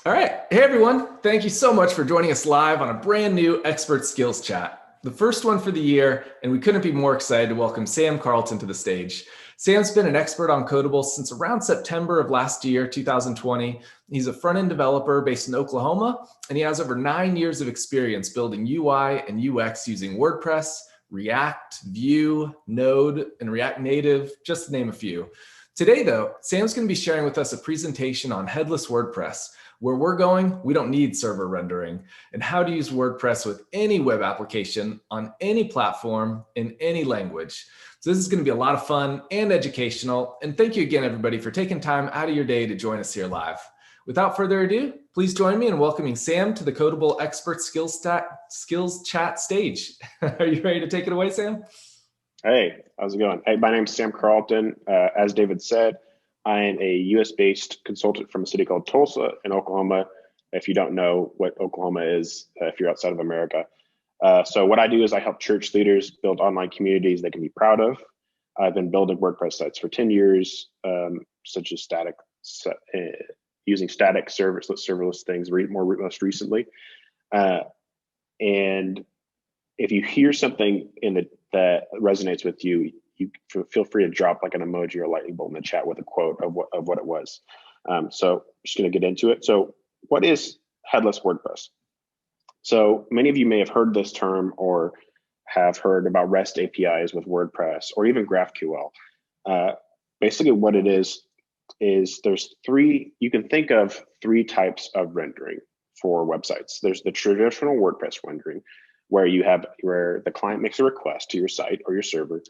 All right. Hey, everyone. Thank you so much for joining us live on a brand new Expert Skills Chat, the first one for the year, and we couldn't be more excited to welcome Sam Carlton to the stage. Sam's been an expert on Codeable since around September of last year, 2020. He's a front-end developer based in Oklahoma, and he has over 9 years of experience building UI and UX using WordPress, React, Vue, Node, and React Native, just to name a few. Today, though, Sam's going to be sharing with us a presentation on Headless WordPress. Where we're going, we don't need server rendering, and how to use WordPress with any web application on any platform in any language. So this is going to be a lot of fun and educational. And thank you again, everybody, for taking time out of your day to join us here live. Without further ado, please join me in welcoming Sam to the Codeable Expert Skills Chat stage. Are you ready to take it away, Sam? Hey, how's it going? Hey, my name's Sam Carlton. As David said, I am a US-based consultant from a city called Tulsa in Oklahoma. If you don't know what Oklahoma is, if you're outside of America. So what I do is I help church leaders build online communities they can be proud of. I've been building WordPress sites for 10 years, such as using static serverless things most recently. And if you hear something that resonates with you, you feel free to drop like an emoji or a lightning bolt in the chat with a quote of what it was. So I'm just going to get into it. So what is headless WordPress? So many of you may have heard this term or have heard about REST APIs with WordPress or even GraphQL. Basically what it is there's you can think of three types of rendering for websites. There's the traditional WordPress rendering, where the client makes a request to your site or your server,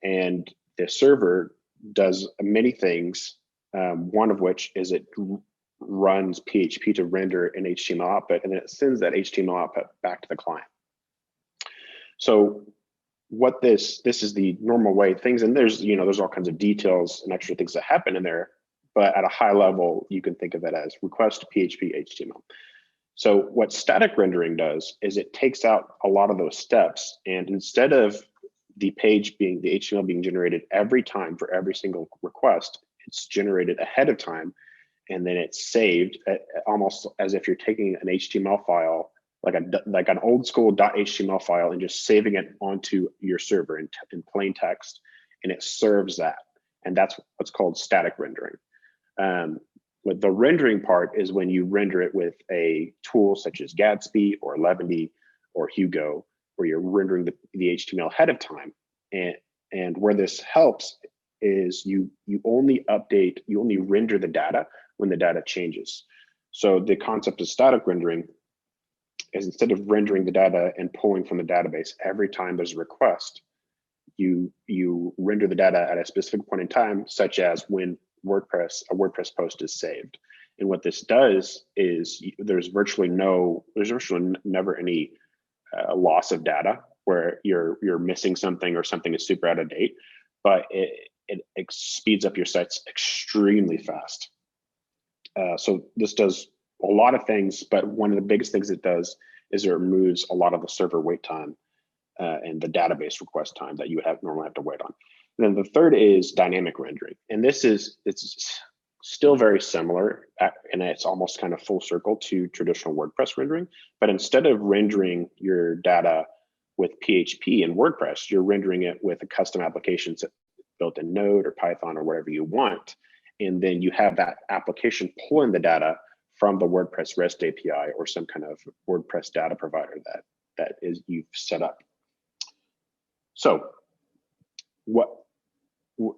and the server does many things, one of which is it runs PHP to render an HTML output, and then it sends that HTML output back to the client. So what this is the normal way things, and there's all kinds of details and extra things that happen in there, but at a high level, you can think of it as request PHP HTML. So what static rendering does is it takes out a lot of those steps, and instead of the HTML being generated every time for every single request, it's generated ahead of time, and then it's saved almost as if you're taking an HTML file, like an old school .html file, and just saving it onto your server in plain text, and it serves that. And that's what's called static rendering. But the rendering part is when you render it with a tool such as Gatsby or Leaventy or Hugo, where you're rendering the HTML ahead of time. And where this helps is you only render the data when the data changes. So the concept of static rendering is, instead of rendering the data and pulling from the database every time there's a request, you render the data at a specific point in time, such as when a WordPress post is saved. And what this does is there's virtually never any loss of data where you're missing something or something is super out of date, but it speeds up your sites extremely fast. So this does a lot of things, but one of the biggest things it does is it removes a lot of the server wait time and the database request time that you would normally have to wait on. And then the third is dynamic rendering. And it's still very similar, and it's almost kind of full circle to traditional WordPress rendering. But instead of rendering your data with PHP and WordPress, you're rendering it with a custom application built in Node or Python or whatever you want. And then you have that application pulling the data from the WordPress REST API or some kind of WordPress data provider that you've set up. So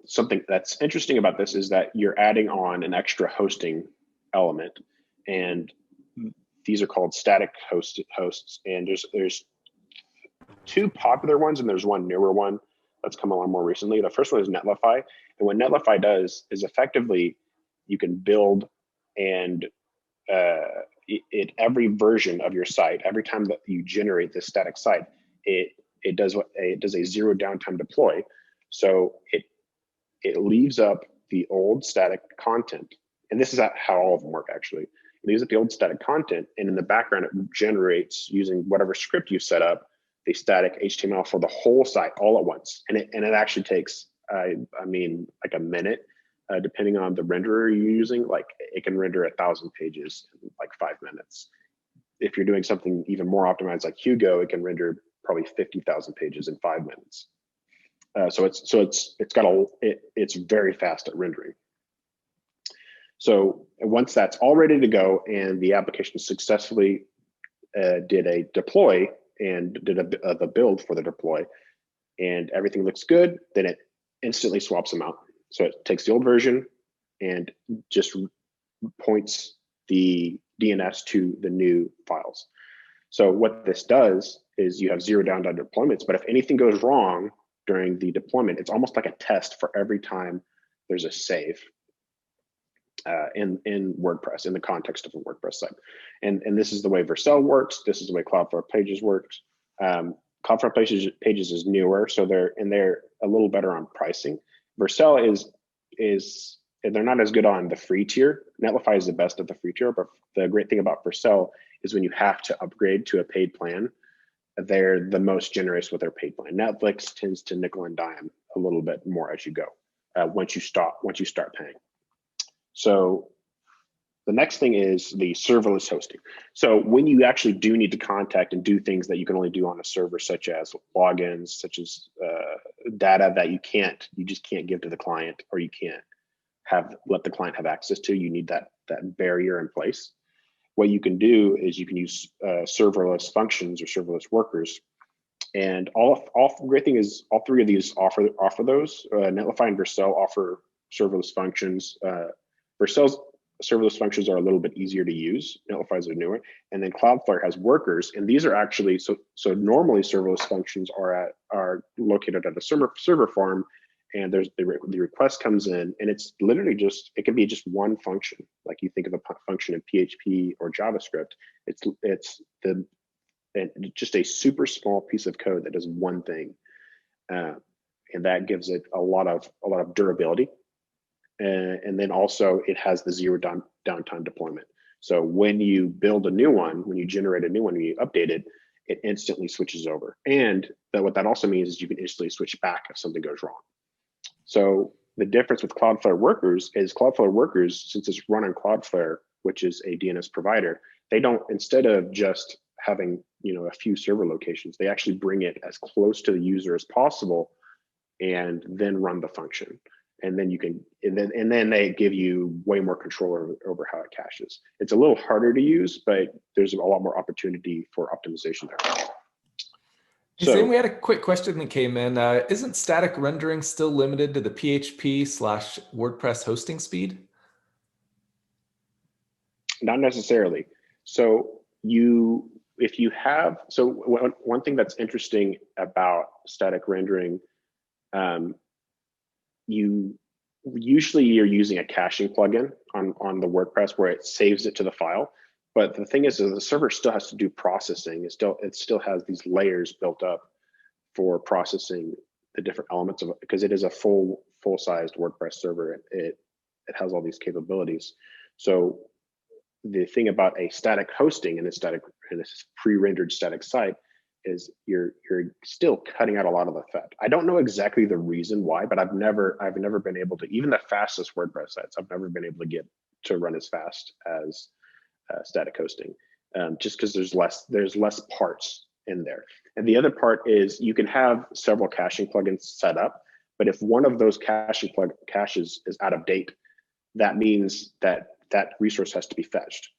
something that's interesting about this is that you're adding on an extra hosting element, and these are called static hosts. And there's two popular ones, and there's one newer one that's come along more recently. The first one is Netlify, and what Netlify does is effectively you can build and every version of your site, every time that you generate this static site, it does a zero downtime deploy. So it leaves up the old static content. And this is how all of them work, actually. It leaves up the old static content, and in the background, it generates, using whatever script you set up, the static HTML for the whole site all at once. And it actually takes, like a minute, depending on the renderer you're using. Like, it can render 1,000 pages in like 5 minutes. If you're doing something even more optimized like Hugo, it can render probably 50,000 pages in 5 minutes. It's very fast at rendering. So once that's all ready to go and the application successfully did a deploy and did the build for the deploy, and everything looks good, then it instantly swaps them out. So it takes the old version and just points the DNS to the new files. So what this does is you have zero downtime deployments, but if anything goes wrong during the deployment, it's almost like a test for every time there's a save in WordPress, in the context of a WordPress site. And this is the way Vercel works. This is the way Cloudflare Pages works. Cloudflare Pages is newer, so they're a little better on pricing. Vercel is they're not as good on the free tier. Netlify is the best at the free tier, but the great thing about Vercel is when you have to upgrade to a paid plan, they're the most generous with their paid plan. Netflix tends to nickel and dime a little bit more as you go once you start paying. So the next thing is the serverless hosting. So when you actually do need to contact and do things that you can only do on a server, such as logins, such as data that you just can't give to the client, or you can't let the client have access to, you need that barrier in place. What you can do is you can use serverless functions or serverless workers. And the great thing is all three of these offer those. Netlify and Vercel offer serverless functions. Vercel's serverless functions are a little bit easier to use. Netlify's are newer. And then Cloudflare has workers, and these are actually, so normally serverless functions are located at a server farm, and the request comes in, and it's literally it can be just one function. Like you think of a function in PHP or JavaScript, it's just a super small piece of code that does one thing, and that gives it a lot of durability. And then also it has the zero downtime deployment. So when you build a new one, when you generate a new one, when you update it, it instantly switches over. And what that also means is you can instantly switch back if something goes wrong. So the difference with Cloudflare Workers is Cloudflare Workers, since it's run on Cloudflare, which is a DNS provider, they don't, instead of just having a few server locations, they actually bring it as close to the user as possible and then run the function. And then you can, and then they give you way more control over how it caches. It's a little harder to use, but there's a lot more opportunity for optimization there. Hey, Sam, we had a quick question that came in. Isn't static rendering still limited to the PHP/WordPress hosting speed? Not necessarily. So one thing that's interesting about static rendering, you're using a caching plugin on the WordPress where it saves it to the file. But the thing is the server still has to do processing. It still has these layers built up for processing the different elements of it, because it is a full-sized WordPress server. It has all these capabilities. So the thing about a static hosting and a pre-rendered static site is you're still cutting out a lot of the fat. I don't know exactly the reason why, but I've never been able to, even the fastest WordPress sites, I've never been able to get to run as fast as static hosting, just because there's less parts in there. And the other part is you can have several caching plugins set up, but if one of those caches is out of date, that means that resource has to be fetched.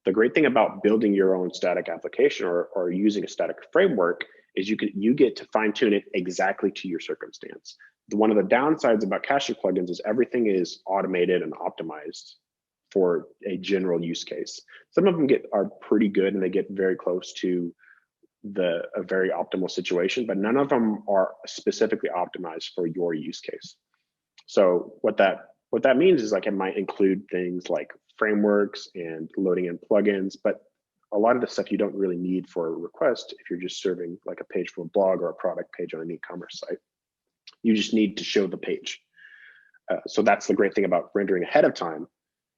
The great thing about building your own static application or using a static framework is you get to fine tune it exactly to your circumstance. One of the downsides about caching plugins is everything is automated and optimized for a general use case. Some of them are pretty good and they get very close to a very optimal situation, but none of them are specifically optimized for your use case. So what that means is like it might include things like frameworks and loading in plugins, but a lot of the stuff you don't really need for a request if you're just serving like a page from a blog or a product page on an e-commerce site. You just need to show the page. So that's the great thing about rendering ahead of time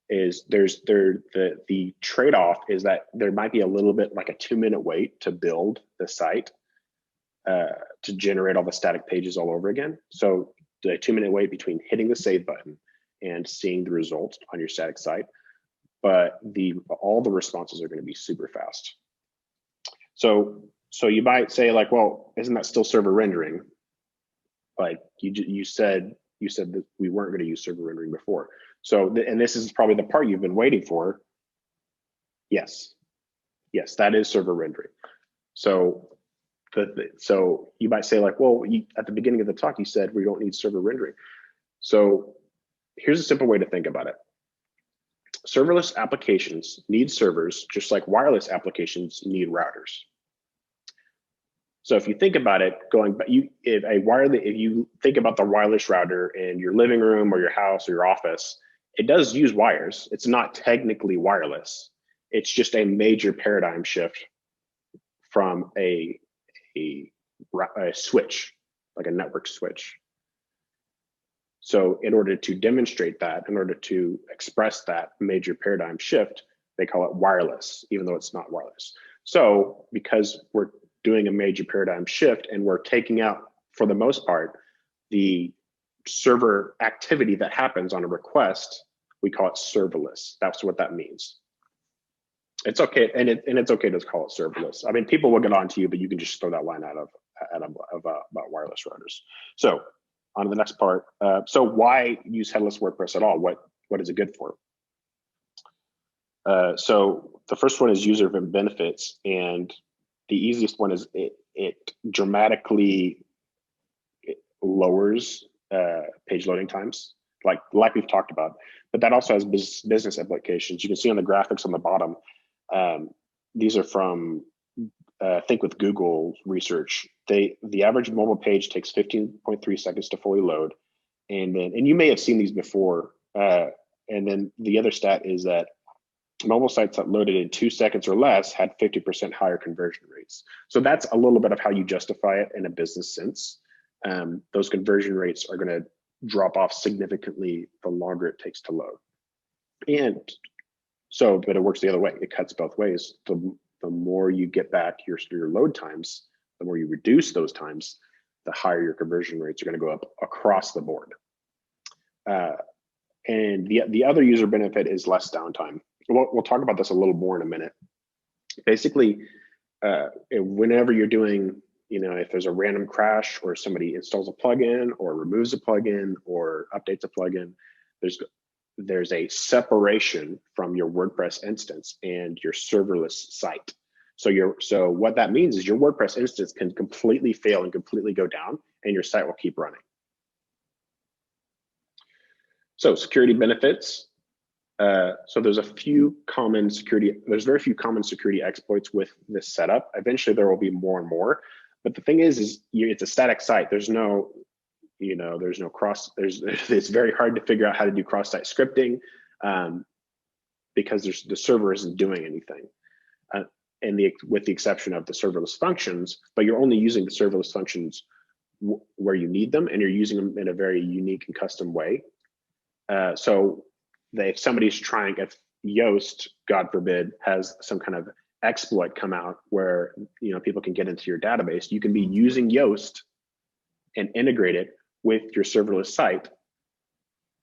is the trade-off is that there might be a little bit like a 2-minute wait to build the site to generate all the static pages all over again. So the 2-minute wait between hitting the save button and seeing the results on your static site. but all the responses are going to be super fast. So you might say like, well, isn't that still server rendering? Like you said that we weren't going to use server rendering before. So, and this is probably the part you've been waiting for. Yes, that is server rendering. So, so you might say like, well, at the beginning of the talk, you said we don't need server rendering. So here's a simple way to think about it. Serverless applications need servers just like wireless applications need routers. So if you think about it, if you think about the wireless router in your living room or your house or your office, it does use wires. It's not technically wireless. It's just a major paradigm shift from a switch, like a network switch. So in order to demonstrate that, in order to express that major paradigm shift, they call it wireless, even though it's not wireless. So because we're doing a major paradigm shift and we're taking out, for the most part, the server activity that happens on a request, we call it serverless. That's what that means. It's okay, and it's okay to call it serverless. I mean, people will get on to you, but you can just throw that line out about wireless routers. So on to the next part. So why use Headless WordPress at all? What is it good for? So the first one is user benefits, and the easiest one is it dramatically lowers page loading times, like we've talked about. But that also has business implications. You can see on the graphics on the bottom. These are from Think with Google research. The average mobile page takes 15.3 seconds to fully load, and you may have seen these before. And then the other stat is that mobile sites that loaded in 2 seconds or less had 50% higher conversion rates. So that's a little bit of how you justify it in a business sense. Those conversion rates are going to drop off significantly the longer it takes to load. And so, but it works the other way. It cuts both ways. The more you get back your load times, the more you reduce those times, the higher your conversion rates are going to go up across the board. And the other user benefit is less downtime. We'll talk about this a little more in a minute. Basically, whenever you're doing, if there's a random crash or somebody installs a plugin or removes a plugin or updates a plugin, there's a separation from your WordPress instance and your serverless site. So what that means is your WordPress instance can completely fail and completely go down, and your site will keep running. So security benefits. So there's very few common security exploits with this setup. Eventually there will be more and more, but the thing is it's a static site. There's no it's very hard to figure out how to do cross-site scripting because the server isn't doing anything. With the exception of the serverless functions, but you're only using the serverless functions where you need them, and you're using them in a very unique and custom way. So if Yoast, God forbid, has some kind of exploit come out where people can get into your database, you can be using Yoast and integrate it with your serverless site,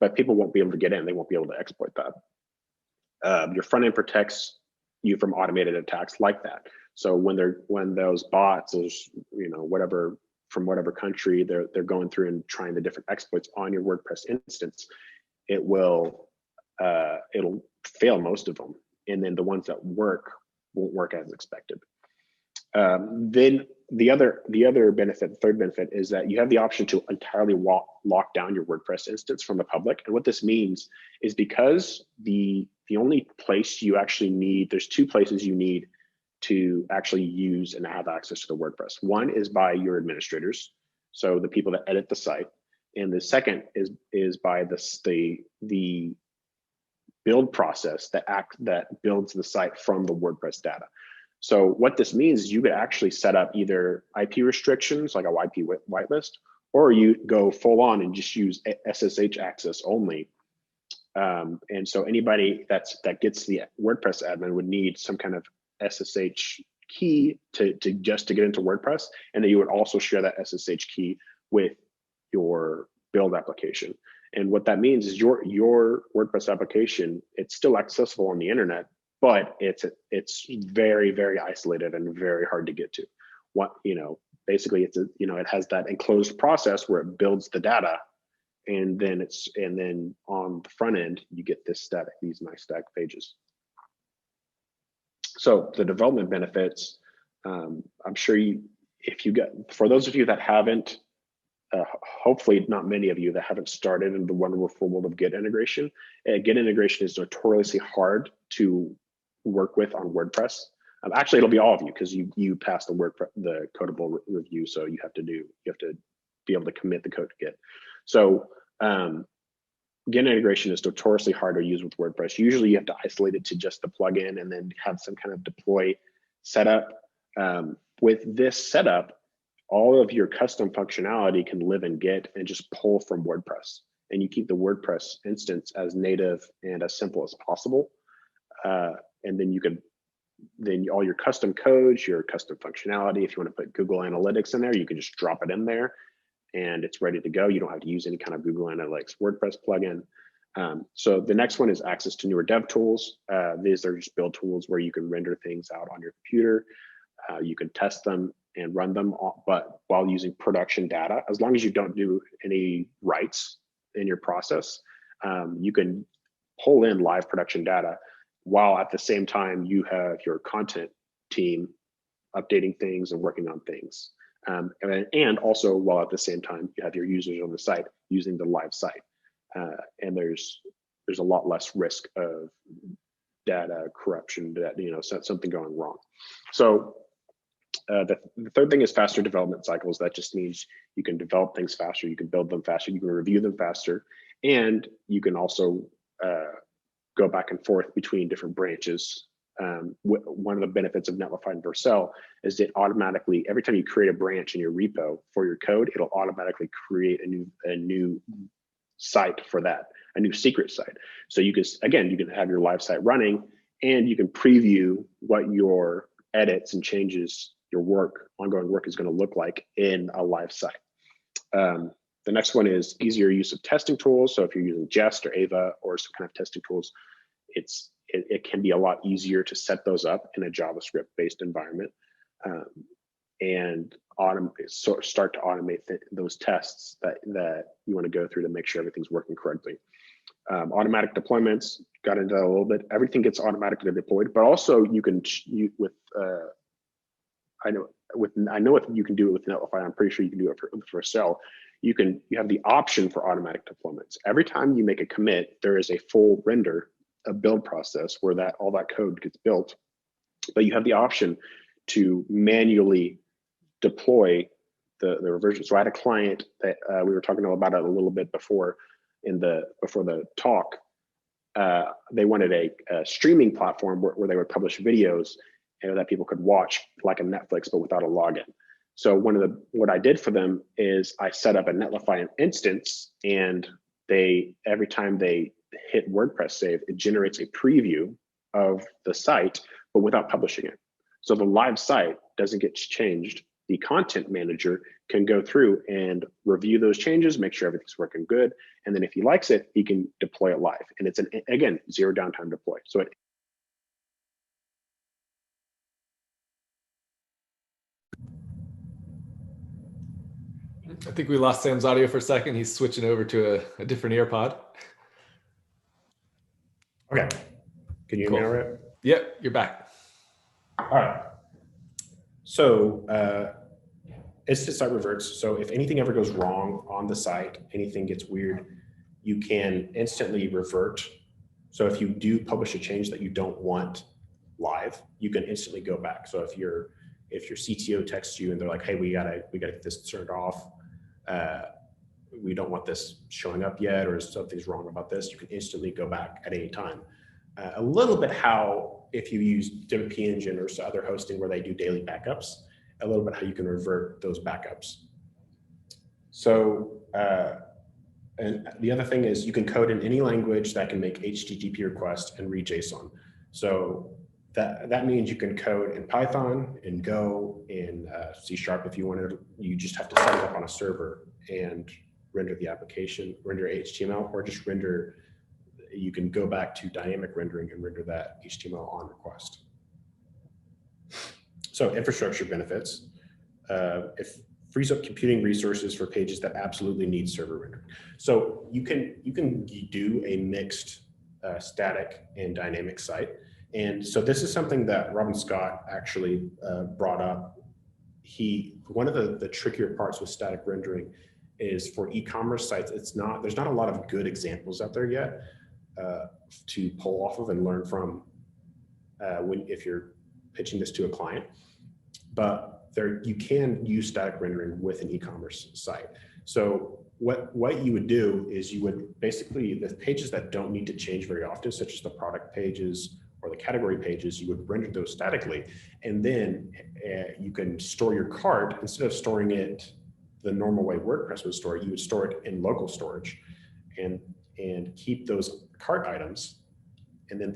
but people won't be able to get in. They won't be able to exploit that. Your front end protects you from automated attacks like that. So when those bots, whatever from whatever country, they're going through and trying the different exploits on your WordPress instance, it'll fail most of them, and then the ones that won't work as expected. Then the other benefit, the third benefit, is that you have the option to entirely lock down your WordPress instance from the public. And what this means is because the only place you actually need, there's two places you need to actually use and have access to the WordPress. One is by your administrators, so the people that edit the site, and the second is by the build process that builds the site from the WordPress data. So what this means is you could actually set up either IP restrictions, like a IP whitelist, or you go full on and just use SSH access only. And so anybody that gets the WordPress admin would need some kind of SSH key to get into WordPress, and then you would also share that SSH key with your build application. And what that means is your WordPress application, it's still accessible on the internet, but it's very, very isolated and very hard to get to. Basically it has that enclosed process where it builds the data, and then on the front end you get these nice static pages. So the development benefits, I'm sure for those of you that haven't, hopefully not many of you that haven't started in the wonderful world of Git integration. Git integration is notoriously hard to work with on WordPress. Actually, it'll be all of you because you passed the Codeable review, so you have to be able to commit the code to Git. So Git integration is notoriously hard to use with WordPress. Usually, you have to isolate it to just the plugin and then have some kind of deploy setup. With this setup, all of your custom functionality can live in Git and just pull from WordPress. And you keep the WordPress instance as native and as simple as possible. And then all your custom codes, your custom functionality, if you want to put Google Analytics in there, you can just drop it in there and it's ready to go. You don't have to use any kind of Google Analytics WordPress plugin. So the next one is access to newer dev tools. These are just build tools where you can render things out on your computer. You can test them and run them, but while using production data, as long as you don't do any writes in your process, you can pull in live production data while at the same time you have your content team updating things and working on things. And also while at the same time you have your users on the site using the live site. And there's a lot less risk of data corruption, something going wrong. So the third thing is faster development cycles. That just means you can develop things faster, you can build them faster, you can review them faster, and you can also go back and forth between different branches. One of the benefits of Netlify and Vercel is it automatically, every time you create a branch in your repo for your code, it'll automatically create a new site for that, a new secret site. So you can have your live site running, and you can preview what your edits and changes, your ongoing work is going to look like in a live site. The next one is easier use of testing tools. So if you're using Jest or Ava or some kind of testing tools, it can be a lot easier to set those up in a JavaScript-based environment and start to automate those tests that you want to go through to make sure everything's working correctly. Automatic deployments, got into that a little bit. Everything gets automatically deployed, but also you can I know if you can do it with Netlify. I'm pretty sure you can do it for Vercel. You have the option for automatic deployments. Every time you make a commit, there is a full render, a build process where all that code gets built, but you have the option to manually deploy the reversion. So I had a client that we were talking about it a little bit before the talk. They wanted a streaming platform where they would publish videos that people could watch like a Netflix, but without a login. So what I did for them is I set up a Netlify instance, and every time they hit WordPress save, it generates a preview of the site, but without publishing it. So the live site doesn't get changed. The content manager can go through and review those changes, make sure everything's working good. And then if he likes it, he can deploy it live. And it's again, zero downtime deploy. So I think we lost Sam's audio for a second. He's switching over to a different earpod. Okay. Can you hear me all right? Yep, you're back. All right. So instance site reverts. So if anything ever goes wrong on the site, anything gets weird, you can instantly revert. So if you do publish a change that you don't want live, you can instantly go back. So if your CTO texts you and they're like, hey, we gotta get this turned off. We don't want this showing up yet, or something's wrong about this, you can instantly go back at any time. A little bit how if you use WP Engine or other hosting where they do daily backups, a little bit how you can revert those backups. So, and the other thing is you can code in any language that can make HTTP requests and read JSON. So that means you can code in Python, in Go, in C# if you wanted. You just have to set it up on a server and render the application, render HTML, or just render, you can go back to dynamic rendering and render that HTML on request. So infrastructure benefits. If frees up computing resources for pages that absolutely need server rendering. So you can do a mixed static and dynamic site. And so this is something that Robin Scott actually brought up. One of the trickier parts with static rendering is for e-commerce sites, there's not a lot of good examples out there yet to pull off of and learn from if you're pitching this to a client. But you can use static rendering with an e-commerce site. So what you would do is you would basically, the pages that don't need to change very often, such as the product pages or the category pages, you would render those statically. And then you can store your cart, instead of storing it the normal way WordPress would store it, you would store it in local storage and keep those cart items. And then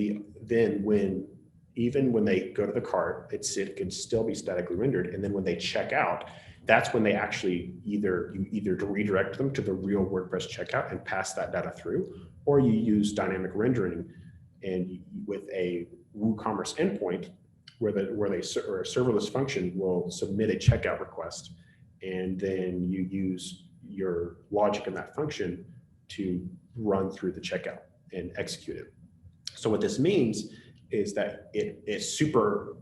even when they go to the cart, it can still be statically rendered. And then when they check out, that's when they actually either redirect them to the real WordPress checkout and pass that data through, or you use dynamic rendering and with a WooCommerce endpoint where a serverless function will submit a checkout request, and then you use your logic in that function to run through the checkout and execute it. So what this means is that it super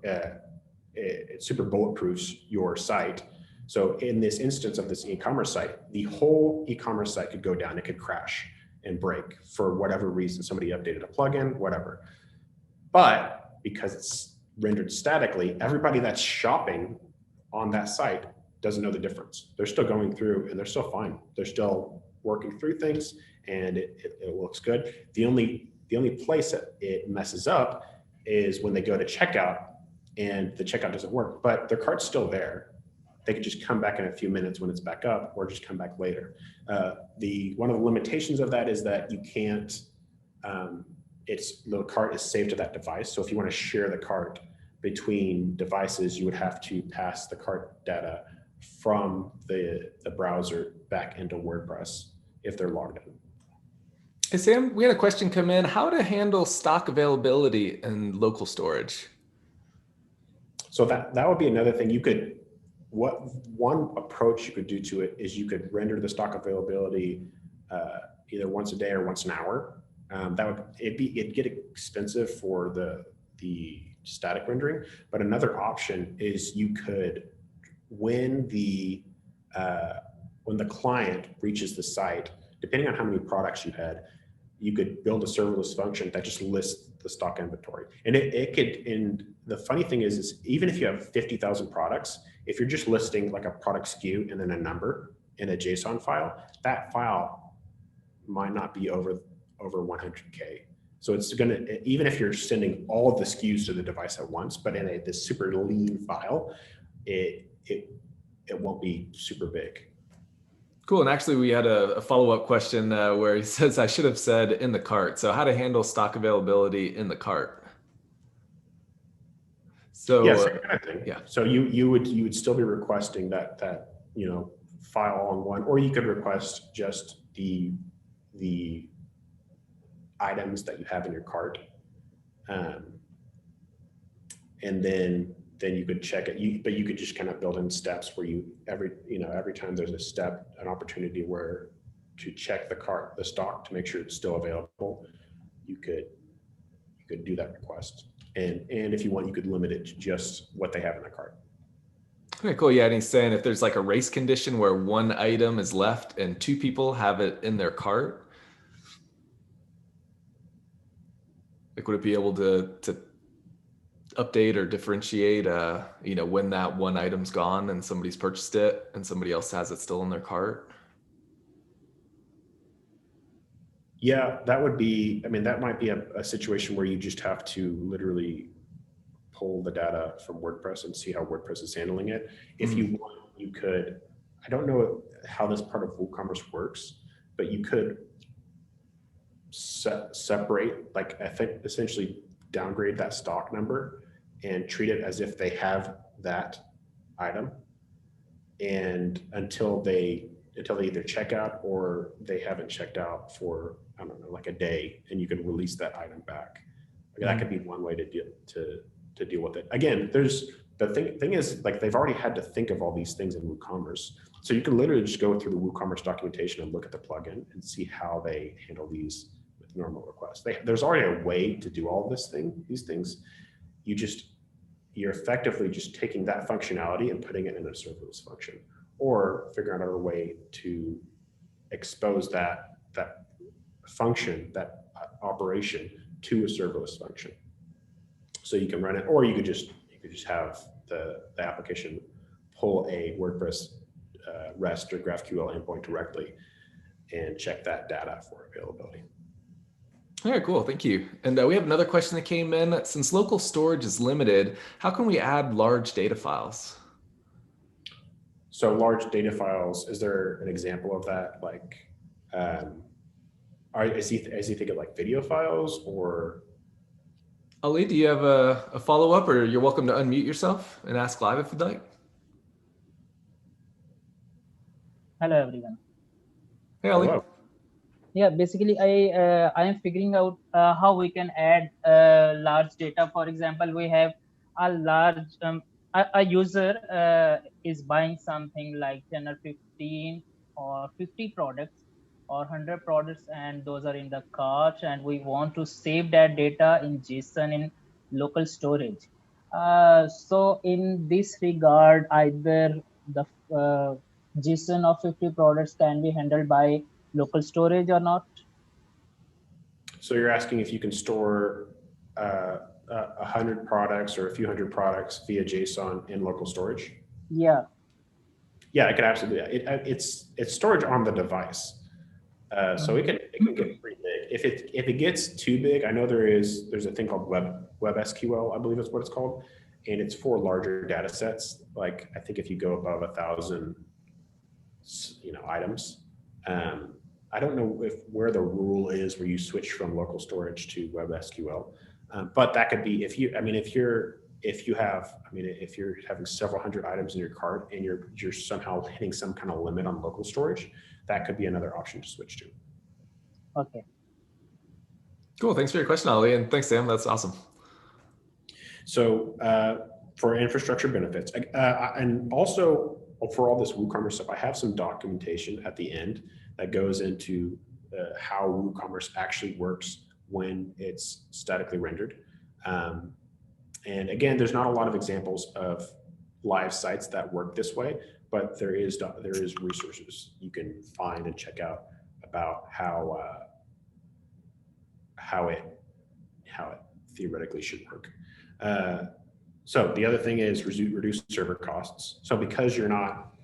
bulletproofs your site. So in this instance of this e-commerce site, the whole e-commerce site could go down. It could crash and break for whatever reason. Somebody updated a plugin, whatever. But because it's rendered statically, everybody that's shopping on that site doesn't know the difference. They're still going through and they're still fine. They're still working through things and it looks good. The only place that it messes up is when they go to checkout and the checkout doesn't work, but their cart's still there. They could just come back in a few minutes when it's back up, or just come back later. One of the limitations of that is that you can't, the cart is saved to that device. So if you want to share the cart between devices, you would have to pass the cart data from the browser back into WordPress if they're logged in. Hey, Sam, we had a question come in. How to handle stock availability in local storage? So that would be another thing. One approach you could do to it is you could render the stock availability either once a day or once an hour. It'd get expensive for the static rendering, but another option is you could, when the client reaches the site, depending on how many products you had, you could build a serverless function that just lists the stock inventory. And and the funny thing is even if you have 50,000 products, if you're just listing like a product SKU and then a number in a JSON file, that file might not be over 100K. So it's even if you're sending all of the SKUs to the device at once, but in this super lean file, it won't be super big. Cool. And actually, we had a follow-up question where he says, I should have said in the cart. So how to handle stock availability in the cart? So yeah, same kind of thing. Yeah. So you would still be requesting that file on one, or you could request just the items that you have in your cart, and then you could check it. But you could just kind of build in steps where every time there's a step, an opportunity where to check the stock to make sure it's still available, you could do that request. And if you want, you could limit it to just what they have in the cart. Okay, cool. Yeah, and he's saying if there's like a race condition where one item is left and two people have it in their cart, like would it be able to update or differentiate, when that one item's gone and somebody's purchased it and somebody else has it still in their cart? Yeah, that might be a situation where you just have to literally pull the data from WordPress and see how WordPress is handling it. If you want, you could, I don't know how this part of WooCommerce works, but you could separate, like I think essentially downgrade that stock number and treat it as if they have that item. And until they until they either check out or they haven't checked out for, I don't know, like a day, and you can release that item back. That could be one way to deal with it. Again, there's the thing is, like, they've already had to think of all these things in WooCommerce. So you can literally just go through the WooCommerce documentation and look at the plugin and see how they handle these with normal requests. There's already a way to do all these things. You're effectively just taking that functionality and putting it in a serverless function, or figuring out a way to expose that function, that operation, to a serverless function. So you can run it, or you could just have the application pull a WordPress REST or GraphQL endpoint directly and check that data for availability. All right, cool. Thank you. And we have another question that came in. Since local storage is limited, how can we add large data files? So large data files, is there an example of that? Like, is he thinking like video files, or? Ali, do you have a follow-up, or you're welcome to unmute yourself and ask live if you'd like? Hello, everyone. Hey, Ali. Hello. Yeah, basically, I am figuring out how we can add large data. For example, we have a large a user is buying something like 10 or 15 or 50 products or 100 products, and those are in the cart, and we want to save that data in JSON in local storage. So in this regard, either the JSON of 50 products can be handled by local storage or not? So you're asking if you can store 100 products or a few hundred products via JSON in local storage? Yeah. Yeah, it could absolutely. It's storage on the device, so it can get pretty big. If it gets too big, I know there's a thing called WebSQL, I believe that's what it's called, and it's for larger data sets. Like, I think if you go above 1,000, items. I don't know where the rule is where you switch from local storage to WebSQL, but that could be if you're having several hundred items in your cart and you're somehow hitting some kind of limit on local storage, that could be another option to switch to. Okay. Cool. Thanks for your question, Ali, and thanks, Sam. That's awesome. So for infrastructure benefits, and also for all this WooCommerce stuff, I have some documentation at the end that goes into how WooCommerce actually works when it's statically rendered. And again, there's not a lot of examples of live sites that work this way, but there is resources you can find and check out about how it theoretically should work. So the other thing is reduce server costs. So because you're not,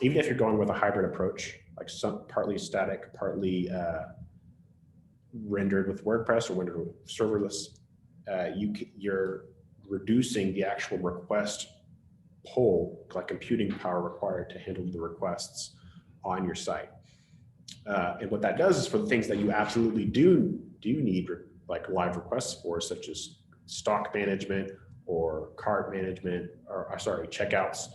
even if you're going with a hybrid approach, like some partly static, partly rendered with WordPress or rendered with serverless, you're reducing the actual request pull, like computing power required to handle the requests on your site. And what that does is for the things that you absolutely do need like live requests for, such as stock management or cart management, or sorry, checkouts.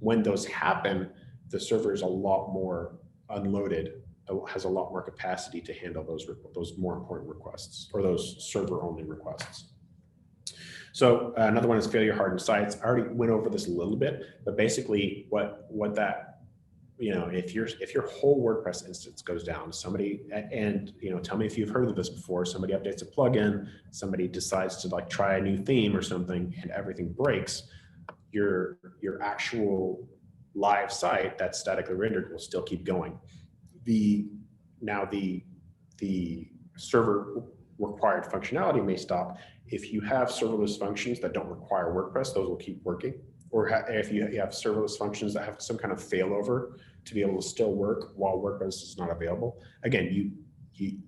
When those happen, the server is a lot more unloaded, has a lot more capacity to handle those more important requests, or those server-only requests. So another one is failure hardened sites. I already went over this a little bit, but basically what that, if your whole WordPress instance goes down, somebody, and tell me if you've heard of this before, somebody updates a plugin, somebody decides to like try a new theme or something, and everything breaks, your actual live site that's statically rendered will still keep going. The server required functionality may stop. If you have serverless functions that don't require WordPress, those will keep working. Or if you have serverless functions that have some kind of failover to be able to still work while WordPress is not available. Again, you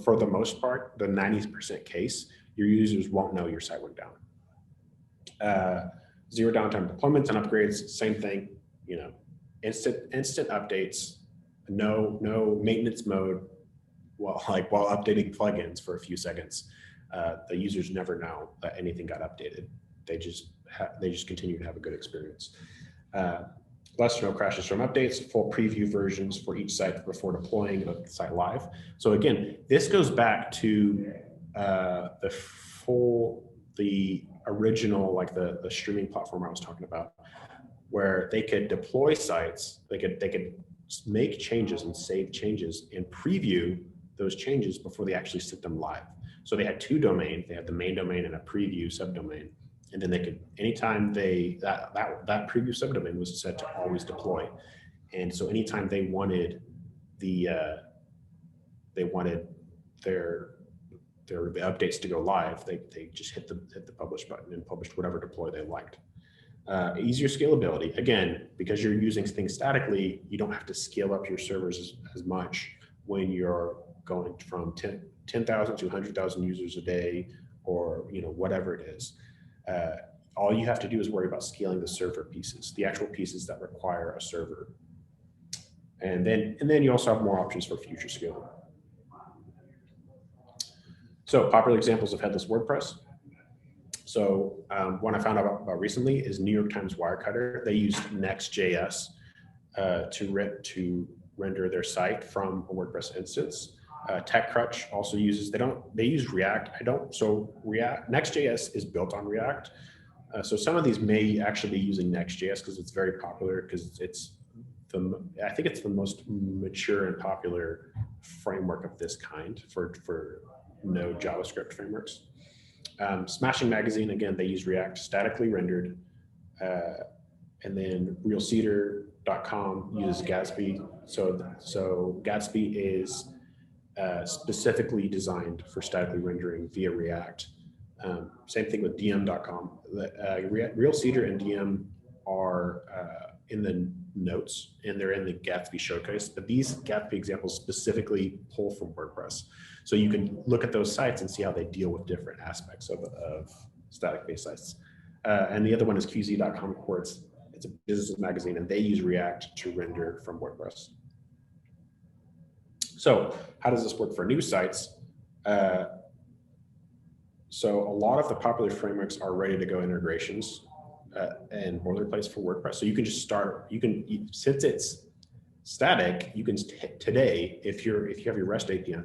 for the most part, the 90% case, your users won't know your site went down. Zero downtime deployments and upgrades, same thing. Instant updates, no maintenance mode while updating plugins for a few seconds. The users never know that anything got updated. They just continue to have a good experience. less no crashes from updates, full preview versions for each site before deploying the site live. So again, this goes back to the original, like the streaming platform I was talking about, where they could deploy sites, they could make changes and save changes and preview those changes before they actually set them live. So they had two domains, they had the main domain and a preview subdomain. And then they could, anytime that preview subdomain was set to always deploy. And so anytime they wanted their updates to go live, they just hit the publish button and published whatever deploy they liked. Easier scalability. Again, because you're using things statically, you don't have to scale up your servers as much when you're going from 10,000 to 100,000 users a day, or whatever it is. All you have to do is worry about scaling the server pieces, the actual pieces that require a server. And then you also have more options for future scaling. So popular examples of headless WordPress. So one I found out about recently is New York Times Wirecutter. They use Next.js to render their site from a WordPress instance. TechCrunch also uses, they use React. Next.js is built on React. So some of these may actually be using Next.js because it's very popular, because I think it's the most mature and popular framework of this kind for Node JavaScript frameworks. Smashing Magazine, again, they use React, statically rendered. And then realcedar.com uses Gatsby. So Gatsby is specifically designed for statically rendering via React. Same thing with dm.com. Realcedar and dm are in the notes, and they're in the Gatsby showcase, but these Gatsby examples specifically pull from WordPress. So you can look at those sites and see how they deal with different aspects of static-based sites. And the other one is qz.com, of course. It's a business magazine, and they use React to render from WordPress. So how does this work for new sites? So a lot of the popular frameworks are ready to go integrations and boilerplates for WordPress. So you can just start, since it's static, you can today, if you have your REST API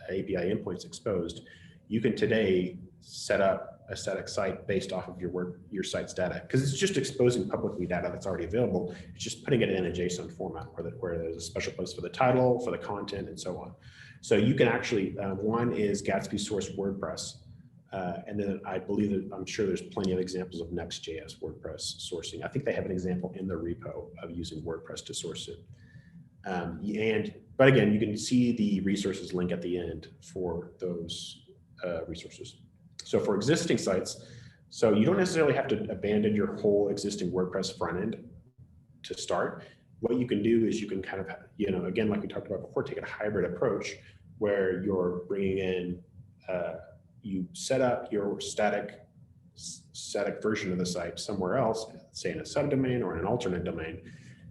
endpoints exposed, you can today set up a static site based off of your site's data, because it's just exposing publicly data that's already available. It's just putting it in a JSON format where there's a special place for the title, for the content, and so on. So you can actually, one is Gatsby source WordPress. And then I'm sure there's plenty of examples of Next.js WordPress sourcing. I think they have an example in the repo of using WordPress to source it. But again, you can see the resources link at the end for those resources. So for existing sites, so you don't necessarily have to abandon your whole existing WordPress front end to start. What you can do is you can kind of, again, like we talked about before, take a hybrid approach where you're bringing in, you set up your static version of the site somewhere else, say in a subdomain or in an alternate domain,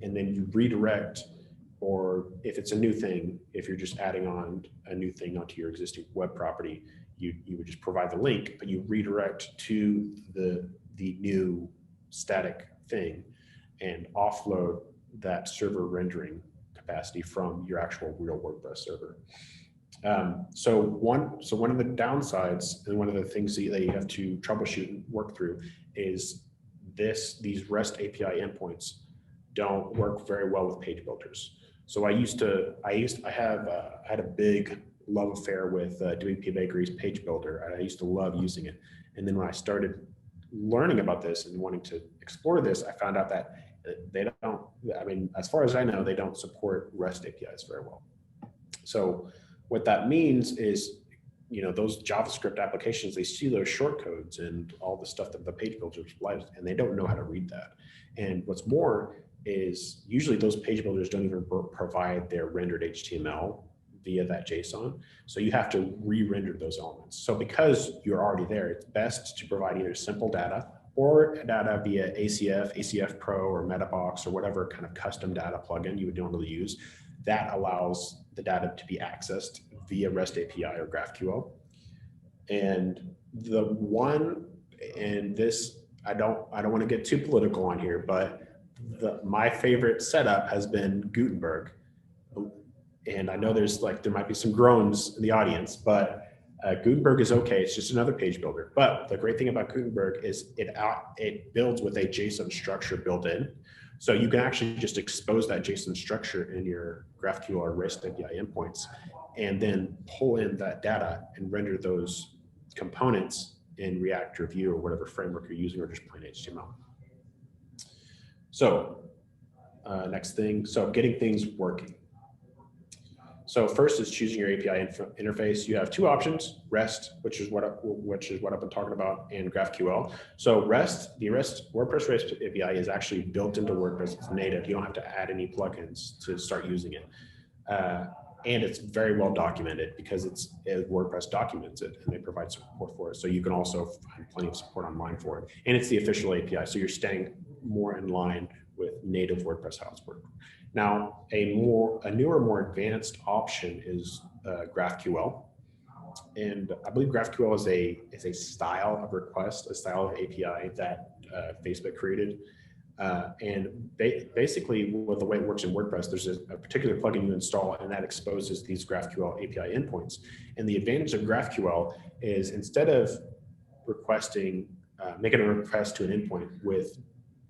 and then you redirect, or if it's a new thing, if you're just adding on a new thing onto your existing web property, you would just provide the link, but you redirect to the new static thing and offload that server rendering capacity from your actual real WordPress server. So one of the downsides, and one of the things that you have to troubleshoot and work through, is these REST API endpoints don't work very well with page builders. So I had a big love affair with WP Bakery's page builder, and I used to love using it. And then when I started learning about this and wanting to explore this, I found out that they don't, as far as I know, they don't support REST APIs very well. So what that means is, those JavaScript applications, they see those shortcodes and all the stuff that the page builders applies, and they don't know how to read that. And what's more is usually those page builders don't even provide their rendered HTML via that JSON. So you have to re-render those elements. So because you're already there, it's best to provide either simple data or data via ACF Pro, or Metabox, or whatever kind of custom data plugin you would normally use. That allows the data to be accessed via REST API or GraphQL. And this, I don't want to get too political on here, but my favorite setup has been Gutenberg. And I know there might be some groans in the audience, but Gutenberg is okay. It's just another page builder. But the great thing about Gutenberg is it builds with a JSON structure built in. So you can actually just expose that JSON structure in your GraphQL or REST API endpoints, and then pull in that data and render those components in React or Vue or whatever framework you're using, or just plain HTML. So next thing, so getting things working. So first is choosing your API interface. You have two options: REST, which is what I've been talking about, and GraphQL. So WordPress REST API is actually built into WordPress. It's native. You don't have to add any plugins to start using it. And it's very well documented because WordPress documents it and they provide support for it. So you can also find plenty of support online for it. And it's the official API. So you're staying more in line with native WordPress how it's working. Now, a newer, more advanced option is GraphQL. And I believe GraphQL is a style of request, a style of API that Facebook created. And basically, with the way it works in WordPress, there's a particular plugin you install, and that exposes these GraphQL API endpoints. And the advantage of GraphQL is instead of requesting, making a request to an endpoint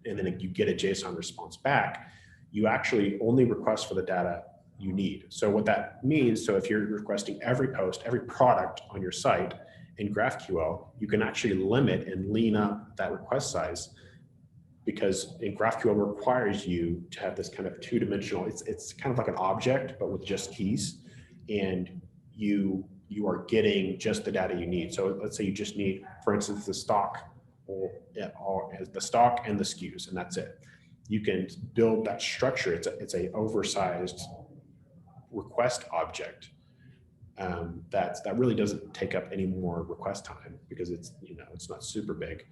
and then you get a JSON response back, you actually only request for the data you need. So what that means, so if you're requesting every post, every product on your site in GraphQL, you can actually limit and lean up that request size, because in GraphQL requires you to have this kind of two-dimensional, it's kind of like an object, but with just keys. And you are getting just the data you need. So let's say you just need, for instance, the stock, or the stock and the SKUs, and that's it. You can build that structure. It's a oversized request object that really doesn't take up any more request time because it's not super big.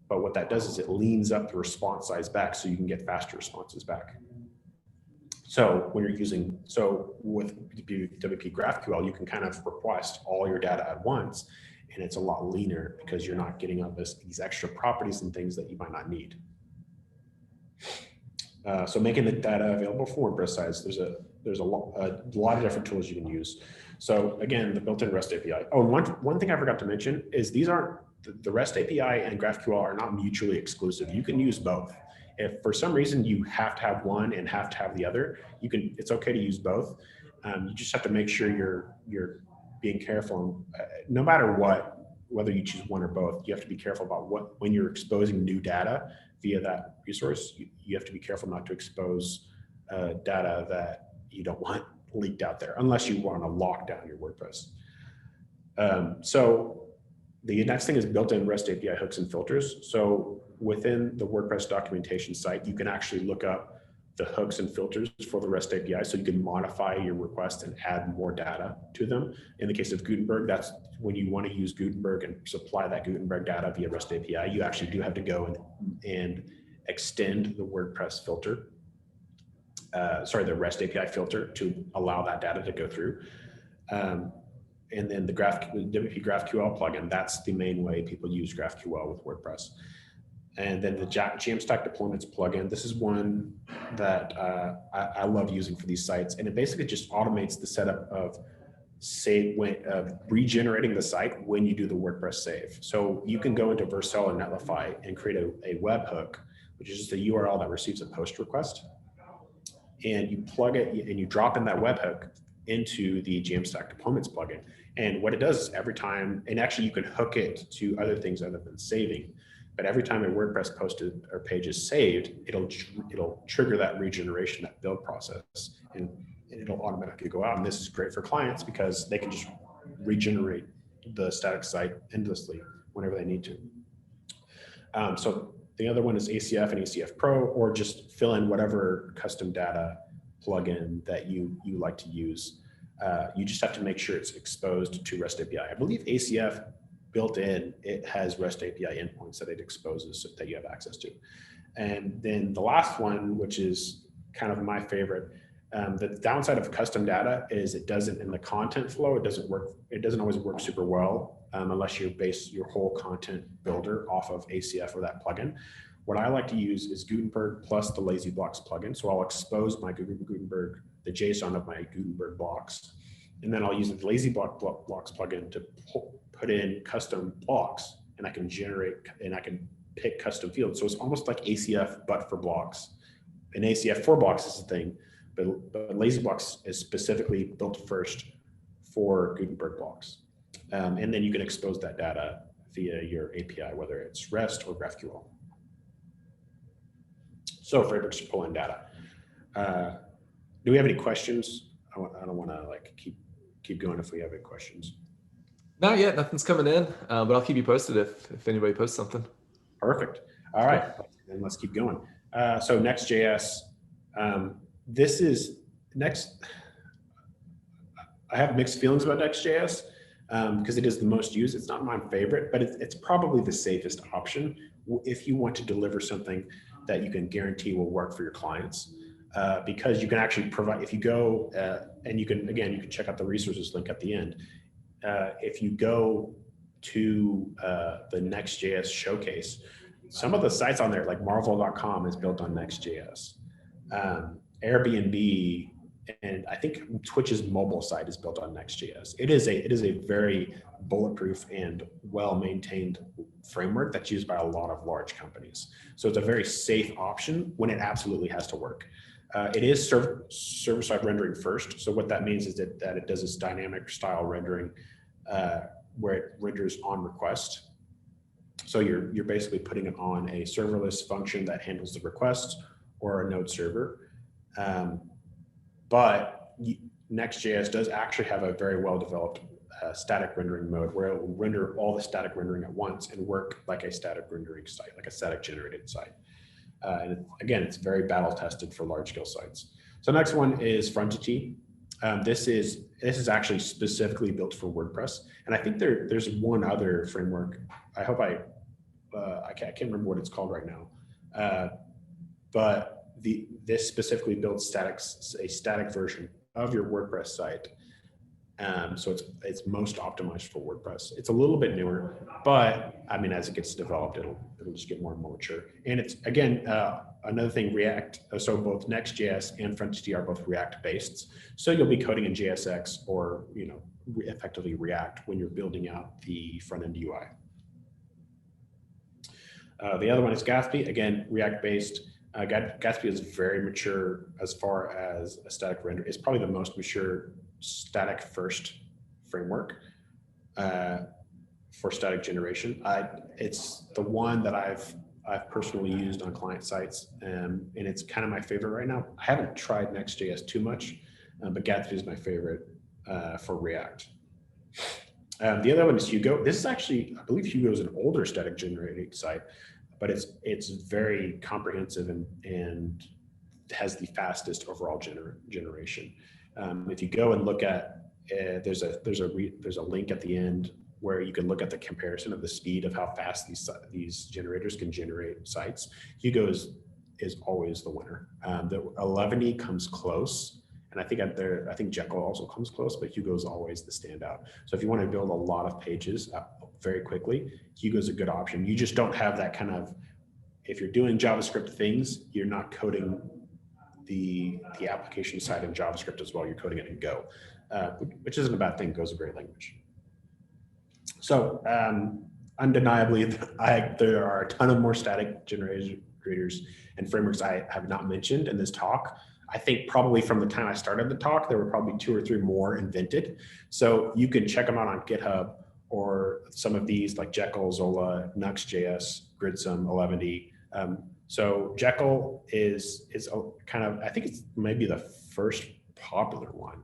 But what that does is it leans up the response size back so you can get faster responses back. So when you're with WP GraphQL, you can kind of request all your data at once, and it's a lot leaner because you're not getting up these extra properties and things that you might not need. So making the data available for WordPress sites, there's a lot of different tools you can use. So again, the built-in REST API. Oh, one thing I forgot to mention is these aren't, the REST API and GraphQL are not mutually exclusive. You can use both. If for some reason you have to have one and have to have the other, it's okay to use both. You just have to make sure you're being careful. No matter whether you choose one or both, you have to be careful about when you're exposing new data via that resource, you have to be careful not to expose data that you don't want leaked out there, unless you want to lock down your WordPress. So the next thing is built-in REST API hooks and filters. So within the WordPress documentation site, you can actually look up the hooks and filters for the REST API, so you can modify your request and add more data to them. In the case of Gutenberg, that's when you want to use Gutenberg and supply that Gutenberg data via REST API, you actually do have to go and extend the WordPress filter, the REST API filter to allow that data to go through. And then the WP GraphQL plugin, that's the main way people use GraphQL with WordPress. And then the Jamstack deployments plugin, this is one that I love using for these sites. And it basically just automates the setup of regenerating the site when you do the WordPress save. So you can go into Vercel or Netlify and create a webhook, which is just a URL that receives a post request. And you plug it and you drop in that webhook into the Jamstack deployments plugin. And what it does is every time, and actually you can hook it to other things other than saving, but every time a WordPress post or page is saved, it'll trigger that regeneration, that build process, and it'll automatically go out. And this is great for clients because they can just regenerate the static site endlessly whenever they need to. So the other one is ACF and ACF Pro, or just fill in whatever custom data plugin that you like to use. You just have to make sure it's exposed to REST API. I believe ACF built in, it has REST API endpoints that it exposes that you have access to. And then the last one, which is kind of my favorite, The downside of custom data is it doesn't, in the content flow, it doesn't work. It doesn't always work super well unless you base your whole content builder off of ACF or that plugin. What I like to use is Gutenberg plus the Lazy Blocks plugin. So I'll expose my Gutenberg, the JSON of my Gutenberg blocks, and then I'll use the Lazy Blocks plugin to put in custom blocks, and I can generate and I can pick custom fields. So it's almost like ACF, but for blocks. And ACF for blocks is the thing, but Lazy Blocks is specifically built first for Gutenberg blocks. And then you can expose that data via your API, whether it's REST or GraphQL. So frameworks to pull in data. Do we have any questions? I don't want to like keep going if we have any questions. Not yet, nothing's coming in, but I'll keep you posted if anybody posts something. Perfect. All right, then let's keep going. So Next.js, this is Next. I have mixed feelings about Next.js because it is the most used. It's not my favorite, but it's probably the safest option if you want to deliver something that you can guarantee will work for your clients. Because you can actually provide, if you go and you can check out the resources link at the end. If you go to the Next.js showcase, some of the sites on there, like Marvel.com, is built on Next.js. Airbnb, and I think Twitch's mobile site is built on Next.js. It is a very bulletproof and well-maintained framework that's used by a lot of large companies. So it's a very safe option when it absolutely has to work. It is server-side rendering first. So what that means is that it does this dynamic style rendering where it renders on request. So you're basically putting it on a serverless function that handles the requests or a node server. But Next.js does actually have a very well-developed static rendering mode where it will render all the static rendering at once and work like a static rendering site, like a static generated site. And again, it's very battle tested for large scale sites. So next one is Frontity. This is actually specifically built for WordPress. And I think there's one other framework. I hope I can't remember what it's called right now. But this specifically builds a static version of your WordPress site. So it's most optimized for WordPress. It's a little bit newer, but I mean, as it gets developed, it'll just get more and more mature. And it's, again, another thing, React. So both Next.js and Frontity are both React based. So you'll be coding in JSX or, effectively React when you're building out the front end UI. The other one is Gatsby, again, React based. Gatsby is very mature as far as a static render. It's probably the most mature static first framework for static generation. It's the one that I've personally used on client sites, and it's kind of my favorite right now. I haven't tried Next.js too much, but Gatsby is my favorite for React. The other one is Hugo. This is actually, I believe Hugo is an older static generating site, but it's very comprehensive and has the fastest overall generation. If you go and look at, there's a link at the end where you can look at the comparison of the speed of how fast these generators can generate sites. Hugo is always the winner. The 11 comes close, and I think Jekyll also comes close, but Hugo is always the standout. So if you want to build a lot of pages very quickly, Hugo is a good option. You just don't have that kind of, if you're doing JavaScript things, you're not coding the application side in JavaScript as well. You're coding it in Go, which isn't a bad thing. Go is a great language. So undeniably, there are a ton of more static generators and frameworks I have not mentioned in this talk. I think probably from the time I started the talk, there were probably 2 or 3 more invented. So you can check them out on GitHub, or some of these like Jekyll, Zola, Nuxt.js, Gridsome, 11. So Jekyll is a kind of, I think it's maybe the first popular one.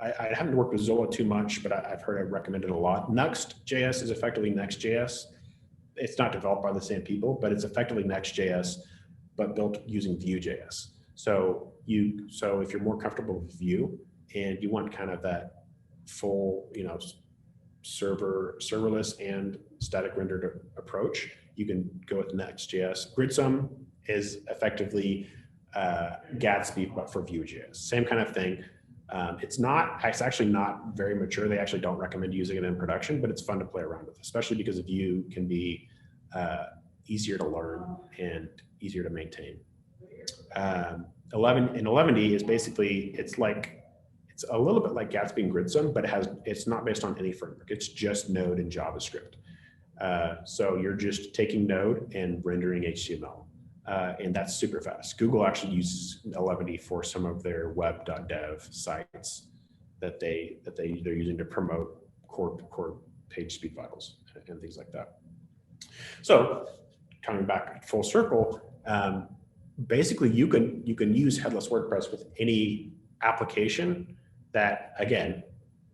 I haven't worked with Zola too much, but I've heard it recommended a lot. Nuxt.js is effectively Next.js. It's not developed by the same people, but it's effectively Next.js, but built using Vue.js. So if you're more comfortable with Vue and you want kind of that full, serverless and static rendered approach, you can go with Next.js. Gridsome is effectively Gatsby, but for Vue.js. Same kind of thing. It's actually not very mature. They actually don't recommend using it in production, but it's fun to play around with, especially because Vue can be easier to learn and easier to maintain. 11D is basically, it's a little bit like Gatsby and Gridsome, but it's not based on any framework. It's just Node and JavaScript. So you're just taking Node and rendering HTML. And that's super fast. Google actually uses 11D for some of their web.dev sites that they're using to promote core page speed vitals and things like that. So coming back full circle, basically you can use Headless WordPress with any application that, again,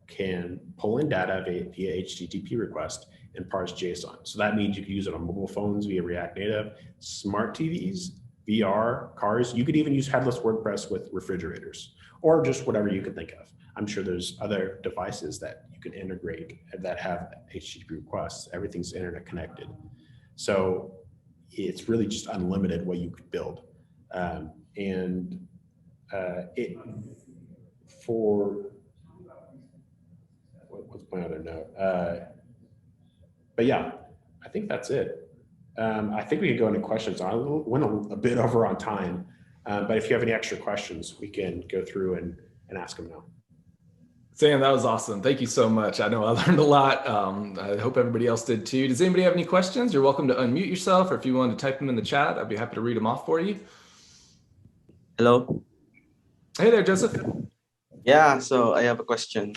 can pull in data via HTTP request and parse JSON. So that means you can use it on mobile phones via React Native, smart TVs, VR, cars. You could even use Headless WordPress with refrigerators or just whatever you can think of. I'm sure there's other devices that you can integrate that have HTTP requests. Everything's internet connected. So it's really just unlimited what you could build. What's my other note? But yeah, I think that's it. I think we can go into questions. I went a bit over on time, but if you have any extra questions, we can go through and ask them now. Sam, that was awesome. Thank you so much. I know I learned a lot. I hope everybody else did too. Does anybody have any questions? You're welcome to unmute yourself, or if you want to type them in the chat, I'd be happy to read them off for you. Hello. Hey there, Joseph. Yeah, so I have a question.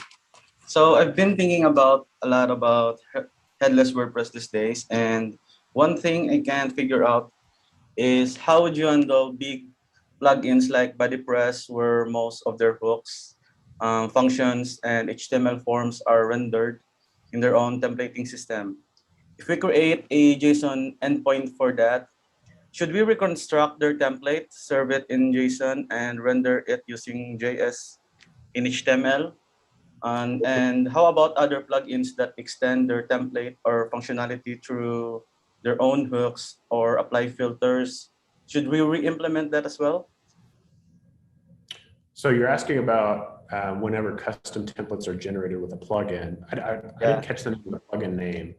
So I've been thinking a lot about Headless WordPress these days, and one thing I can't figure out is how would you handle big plugins like BodyPress, where most of their hooks, functions, and HTML forms are rendered in their own templating system. If we create a JSON endpoint for that, should we reconstruct their template, serve it in JSON, and render it using JS in HTML? And how about other plugins that extend their template or functionality through their own hooks or apply filters? Should we re-implement that as well? So you're asking about whenever custom templates are generated with a plugin. I didn't catch the plugin name,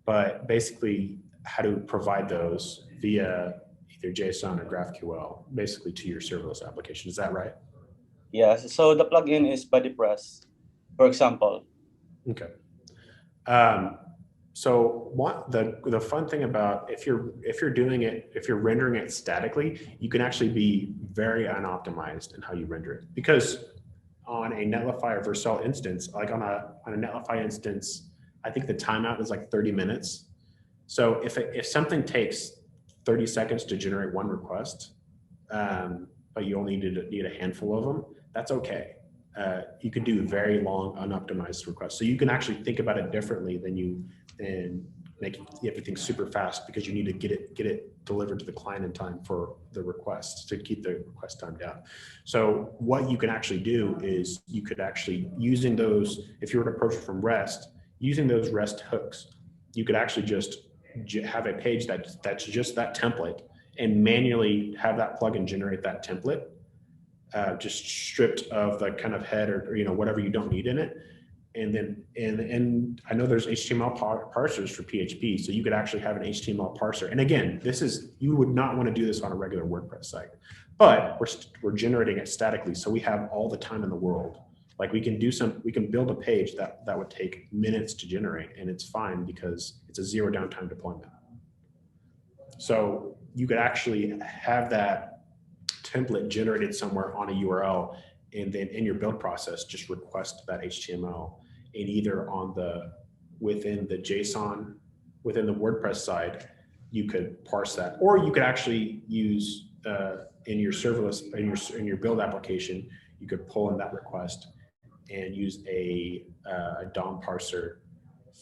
but basically how to provide those via either JSON or GraphQL, basically to your serverless application. Is that right? Yes. So the plugin is BodyPress, for example. Okay. So the fun thing about if you're rendering it statically, you can actually be very unoptimized in how you render it, because on a Netlify or Vercel instance, like on a Netlify instance, I think the timeout is like 30 minutes. So if something takes 30 seconds to generate one request, but you only need a handful of them, that's okay. You could do very long unoptimized requests. So you can actually think about it differently than making everything super fast, because you need to get it delivered to the client in time for the request to keep the request time down. So what you can actually do is you could actually, using those, if you were to approach it from REST, using those REST hooks, you could actually just have a page that's just that template and manually have that plugin generate that template, just stripped of the kind of head or whatever you don't need in it. And then, and I know there's HTML parsers for PHP, so you could actually have an HTML parser. And again, you would not want to do this on a regular WordPress site, but we're generating it statically, so we have all the time in the world. Like we can build a page that would take minutes to generate, and it's fine because it's a zero downtime deployment. So you could actually have that template generated somewhere on a URL, and then in your build process, just request that HTML, and either within the JSON, within the WordPress side, you could parse that, or you could actually use in your serverless, in your build application, you could pull in that request and use a DOM parser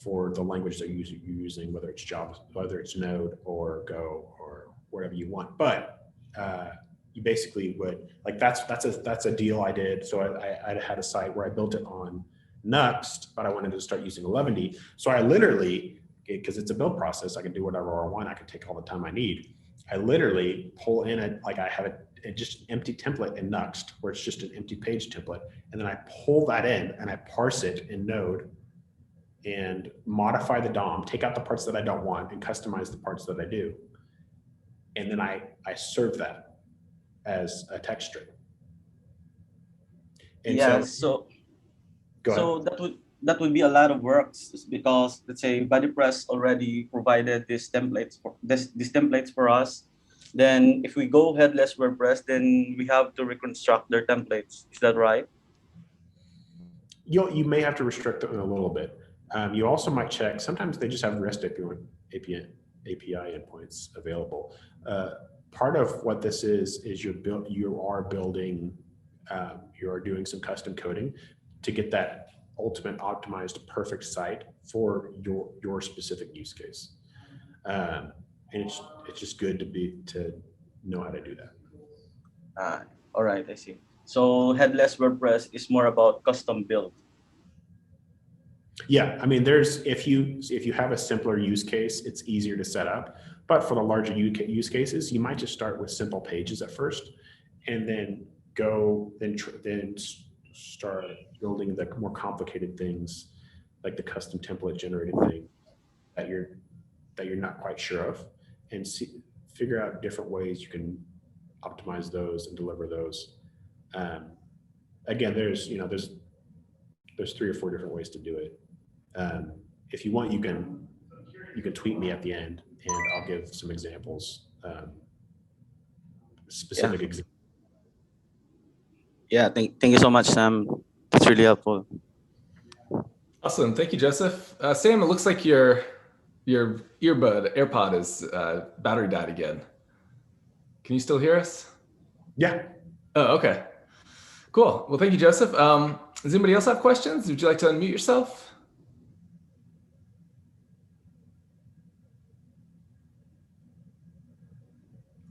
for the language that you're using, whether it's Java, whether it's Node or Go or whatever you want. But you basically would, like, that's a deal I did. So I had a site where I built it on Nuxt, but I wanted to start using 11D. So I literally, because it's a build process, I can do whatever I want. I can take all the time I need. I literally pull in I have a just empty template in Nuxt where it's just an empty page template. And then I pull that in and I parse it in Node and modify the DOM, take out the parts that I don't want and customize the parts that I do. And then I serve that as a text string. And Yeah, so so go ahead. that would be a lot of work because let's say BuddyPress already provided these templates for us. Then if we go headless WordPress, then we have to reconstruct their templates. Is that right? You may have to restrict them a little bit. You also might check, sometimes they just have REST API endpoints available. Part of what this is you are building, you are doing some custom coding to get that ultimate optimized perfect site for your specific use case. And it's just good to know how to do that. All right, I see. So headless WordPress is more about custom build. Yeah, I mean, if you have a simpler use case, it's easier to set up. But for the larger use cases, you might just start with simple pages at first, and then then start building the more complicated things, like the custom template generated thing that you're not quite sure of, and figure out different ways you can optimize those and deliver those. Again, there's 3 or 4 different ways to do it. If you want, you can tweet me at the end, and I'll give some examples, specific examples. Yeah, thank you so much, Sam. It's really helpful. Awesome. Thank you, Joseph. Sam, it looks like your AirPod is battery died again. Can you still hear us? Yeah. Oh, okay. Cool. Well, thank you, Joseph. Does anybody else have questions? Would you like to unmute yourself?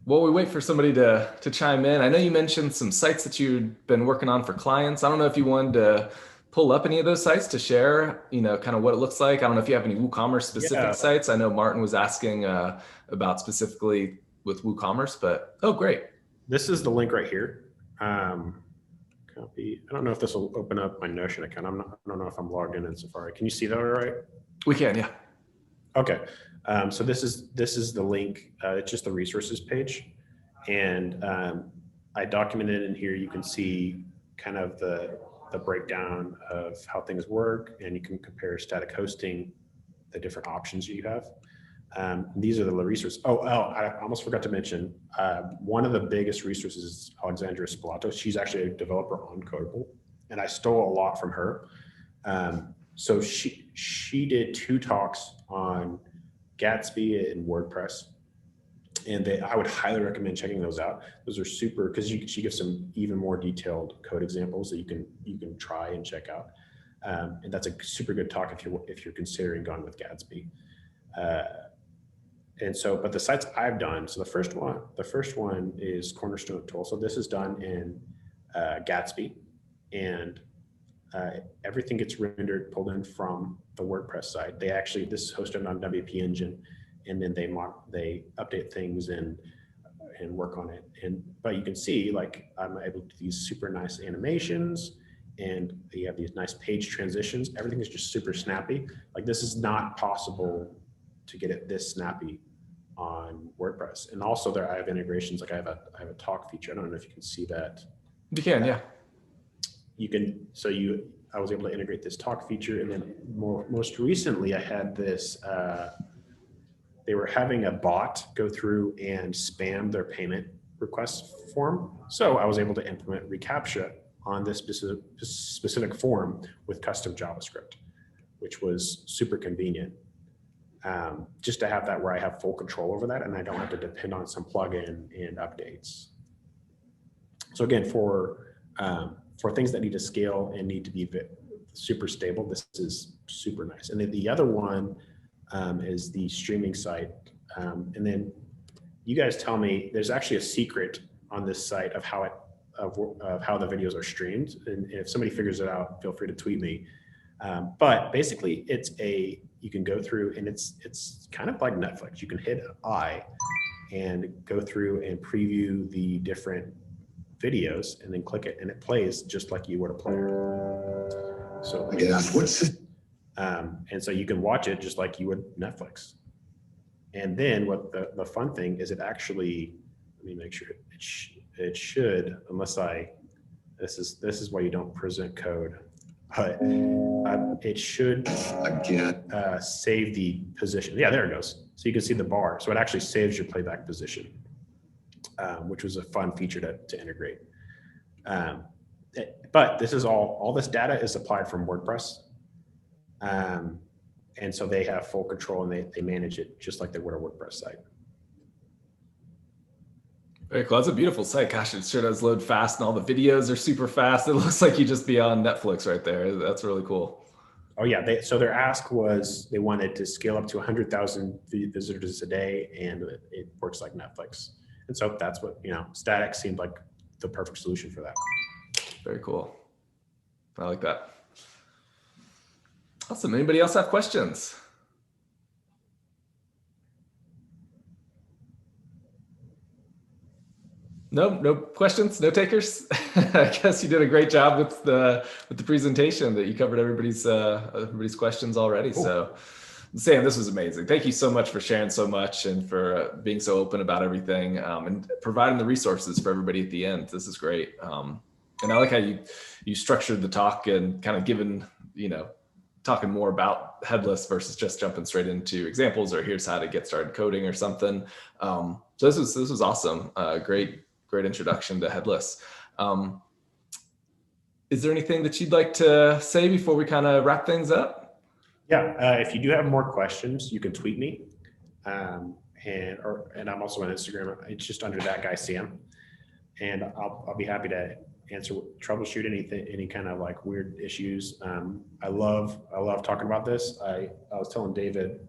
While we wait for somebody to chime in, I know you mentioned some sites that you'd been working on for clients. I don't know if you wanted to pull up any of those sites to share, kind of what it looks like. I don't know if you have any WooCommerce specific sites. I know Martin was asking about specifically with WooCommerce, but oh, great. This is the link right here. Copy. I don't know if this will open up my Notion account. I don't know if I'm logged in Safari. Can you see that all right? We can, yeah. Okay. So this is the link. It's just the resources page, and I documented in here. You can see kind of the breakdown of how things work, and you can compare static hosting, the different options you have. These are the resources. Oh, I almost forgot to mention, one of the biggest resources is Alexandra Spalato. She's actually a developer on Codeable, and I stole a lot from her. So she did 2 talks on Gatsby and WordPress, and I would highly recommend checking those out. Those are super, because she gives some even more detailed code examples that you can try and check out. And that's a super good talk if you're considering going with Gatsby. And so, but the sites I've done, so the first one is Cornerstone Tool. So this is done in Gatsby, and everything gets rendered, pulled in from the WordPress site. This is hosted on WP Engine, and then they update things and work on it. But you can see, like, I'm able to do these super nice animations, and you have these nice page transitions. Everything is just super snappy. Like, this is not possible to get it this snappy on WordPress. And also I have integrations. Like I have a talk feature. I don't know if you can see that. You can, yeah. You can, I was able to integrate this talk feature, and then most recently I had this, they were having a bot go through and spam their payment request form. So I was able to implement reCAPTCHA on this specific form with custom JavaScript, which was super convenient. Just to have that where I have full control over that, and I don't have to depend on some plugin and updates. So again, for things that need to scale and need to be super stable, this is super nice. And then the other one is the streaming site. And then you guys tell me, there's actually a secret on this site of how the videos are streamed. And if somebody figures it out, feel free to tweet me. But basically, you can go through, and it's kind of like Netflix. You can hit I, and go through and preview the different videos, and then click it, and it plays just like you would a player. So and so you can watch it just like you would Netflix. And then what the fun thing is, it actually, let me make sure it should, unless this is why you don't present code, but it should save the position. Yeah, there it goes. So you can see the bar. So it actually saves your playback position, which was a fun feature to integrate. But this is all this data is supplied from WordPress. And so they have full control, and they manage it just like they would a WordPress site. Very cool. That's a beautiful site. Gosh, it sure does load fast, and all the videos are super fast. It looks like you just be on Netflix right there. That's really cool. Oh yeah, so their ask was they wanted to scale up to 100,000 visitors a day, and it works like Netflix. And so that's what, static seemed like the perfect solution for that. Very cool. I like that. Awesome. Anybody else have questions? No questions, no takers. I guess you did a great job with the presentation, that you covered everybody's questions already. Cool. So Sam, this was amazing. Thank you so much for sharing so much, and for being so open about everything, and providing the resources for everybody at the end. This is great. And I like how you structured the talk, and kind of given, talking more about headless versus just jumping straight into examples, or here's how to get started coding or something. So this was awesome. Great introduction to headless. Is there anything that you'd like to say before we kind of wrap things up? Yeah, if you do have more questions, you can tweet me. And I'm also on Instagram. It's just under that guy, Sam. And I'll be happy to troubleshoot any kind of like weird issues. I love talking about this. I was telling David,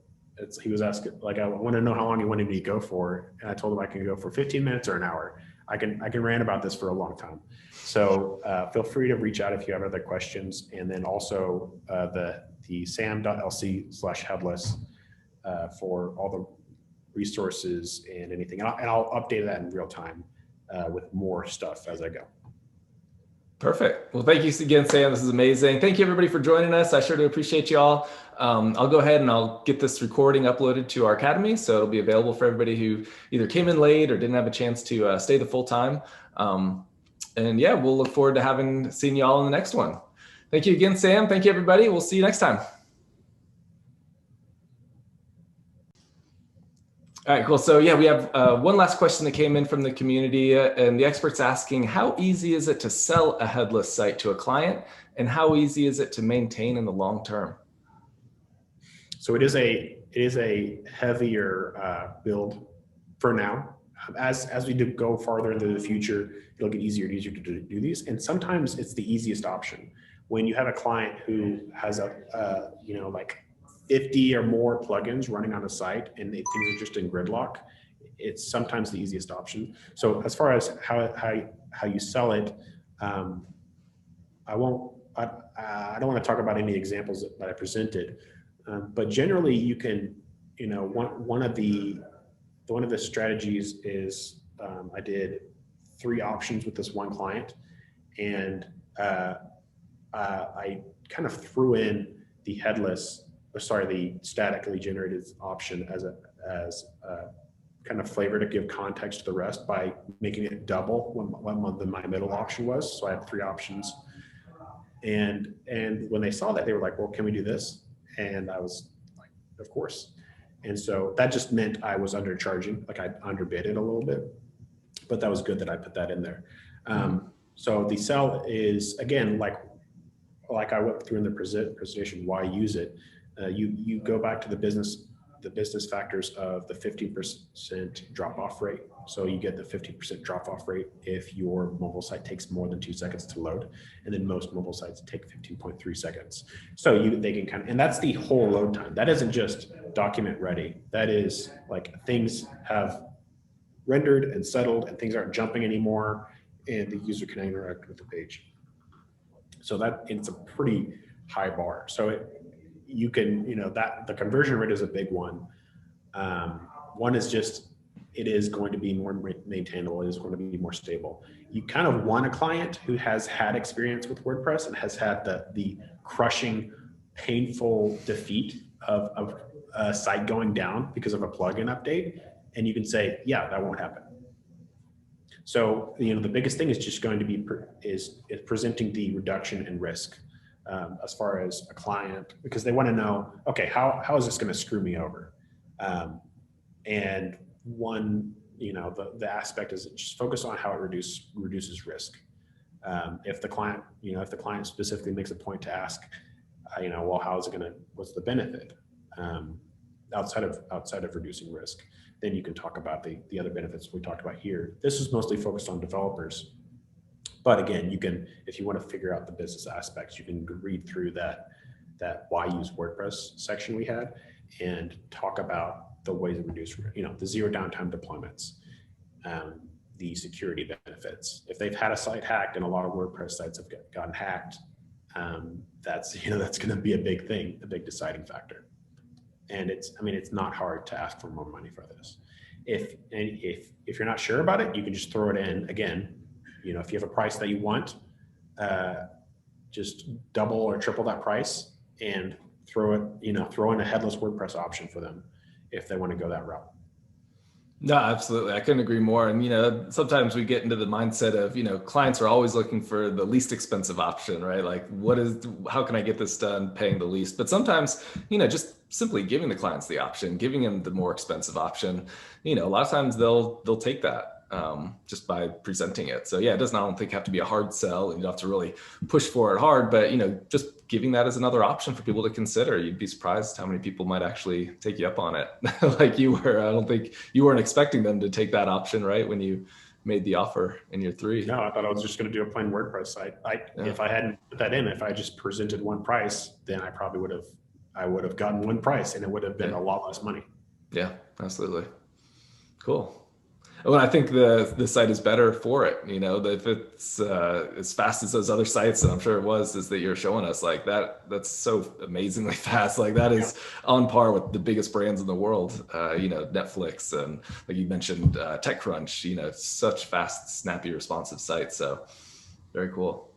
he was asking, like, I want to know how long he wanted me to go for, and I told him I can go for 15 minutes or an hour. I can rant about this for a long time. So feel free to reach out if you have other questions, and then also the sam.lc/headless for all the resources and anything, and I'll update that in real time with more stuff as I go. Perfect. Well, thank you again, Sam. This is amazing. Thank you, everybody, for joining us. I sure do appreciate you all. I'll go ahead and I'll get this recording uploaded to our Academy, so it'll be available for everybody who either came in late or didn't have a chance to stay the full time. And yeah, we'll look forward to seeing you all in the next one. Thank you again, Sam. Thank you, everybody. We'll see you next time. All right, cool. So yeah, we have one last question that came in from the community, and the expert's asking, how easy is it to sell a headless site to a client, and how easy is it to maintain in the long term? So it is a heavier build for now. As we go farther into the future, it'll get easier and easier to do these. And sometimes it's the easiest option. When you have a client who has like 50 or more plugins running on a site, and things are just in gridlock, it's sometimes the easiest option. So as far as how you sell it, I don't want to talk about any examples that I presented, but generally you can, one of the strategies is I did 3 options with this one client, and I kind of threw in the the statically generated option as a kind of flavor to give context to the rest by making it double what my middle option was. So I had 3 options, and when they saw that, they were like, well, can we do this? And I was like, of course. And so that just meant I was undercharging, like I underbid it a little bit, but that was good that I put that in there. So the sell is, again, like I went through in the presentation, why use it. You go back to the business factors of the 15% drop-off rate. So you get the 50% drop-off rate if your mobile site takes more than 2 seconds to load, and then most mobile sites take 15.3 seconds. So they can and that's the whole load time. That isn't just document ready. That is like things have rendered and settled, and things aren't jumping anymore, and the user can interact with the page. So it's a pretty high bar. So you can, that the conversion rate is a big one. One is just it is going to be more maintainable. It is going to be more stable. You kind of want a client who has had experience with WordPress and has had the crushing, painful defeat of a site going down because of a plugin update. And you can say, yeah, that won't happen. So, the biggest thing is just going to be is presenting the reduction in risk as far as a client, because they want to know, okay, how is this going to screw me over? And one, the aspect is just focus on how it reduces risk. If the client specifically makes a point to ask, well, what's the benefit outside of reducing risk? Then you can talk about the other benefits we talked about here. This is mostly focused on developers. But again, you can, if you want to figure out the business aspects, you can read through that why use WordPress section we had and talk about the ways to reduce, the zero downtime deployments, the security benefits. If they've had a site hacked, and a lot of WordPress sites have gotten hacked, that's going to be a big thing, a big deciding factor. And it's not hard to ask for more money for this. If you're not sure about it, you can just throw it in again. If you have a price that you want, just double or triple that price and throw in a headless WordPress option for them if they want to go that route. No, absolutely. I couldn't agree more. And, sometimes we get into the mindset of, clients are always looking for the least expensive option, right? Like how can I get this done paying the least? But sometimes, just simply giving the clients the option, giving them the more expensive option, a lot of times they'll take that just by presenting it. So yeah, it doesn't, I don't think, have to be a hard sell, and you don't have to really push for it hard, but just giving that as another option for people to consider. You'd be surprised how many people might actually take you up on it. Like you were. I don't think you weren't expecting them to take that option, right, when you made the offer in your 3. No, I thought I was just going to do a plain WordPress site. If I hadn't put that in, if I just presented one price, then I probably would have gotten one price, and it would have been a lot less money. Yeah, absolutely. Cool. Well, I think the site is better for it. If it's as fast as those other sites, and I'm sure it was, is that you're showing us, like that's so amazingly fast. Like that is on par with the biggest brands in the world. Netflix, and like you mentioned, TechCrunch. Such fast, snappy, responsive sites. So very cool.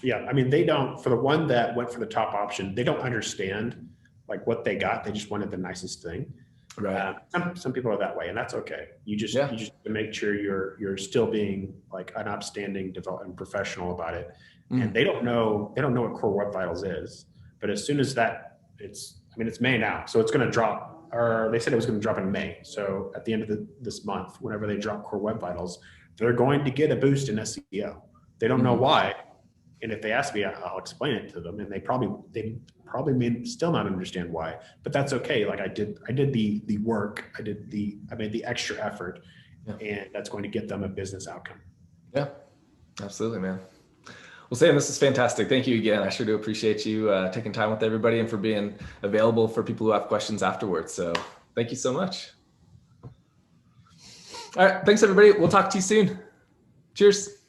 Yeah, they don't. For the one that went for the top option, they don't understand like what they got. They just wanted the nicest thing. Right. Some people are that way, and that's okay. You just make sure you're still being like an upstanding development professional about it. And they don't know what Core Web Vitals is, but as soon as it's May now, so it's going to drop. Or they said it was going to drop in May. So at the end of this month, whenever they drop Core Web Vitals, they're going to get a boost in SEO. They don't know why, and if they ask me, I'll explain it to them, and they probably may still not understand why, but that's okay. Like I did the work, I made the extra effort, and that's going to get them a business outcome. Yeah, absolutely, man. Well, Sam, this is fantastic. Thank you again. I sure do appreciate you taking time with everybody and for being available for people who have questions afterwards. So thank you so much. All right. Thanks, everybody. We'll talk to you soon. Cheers.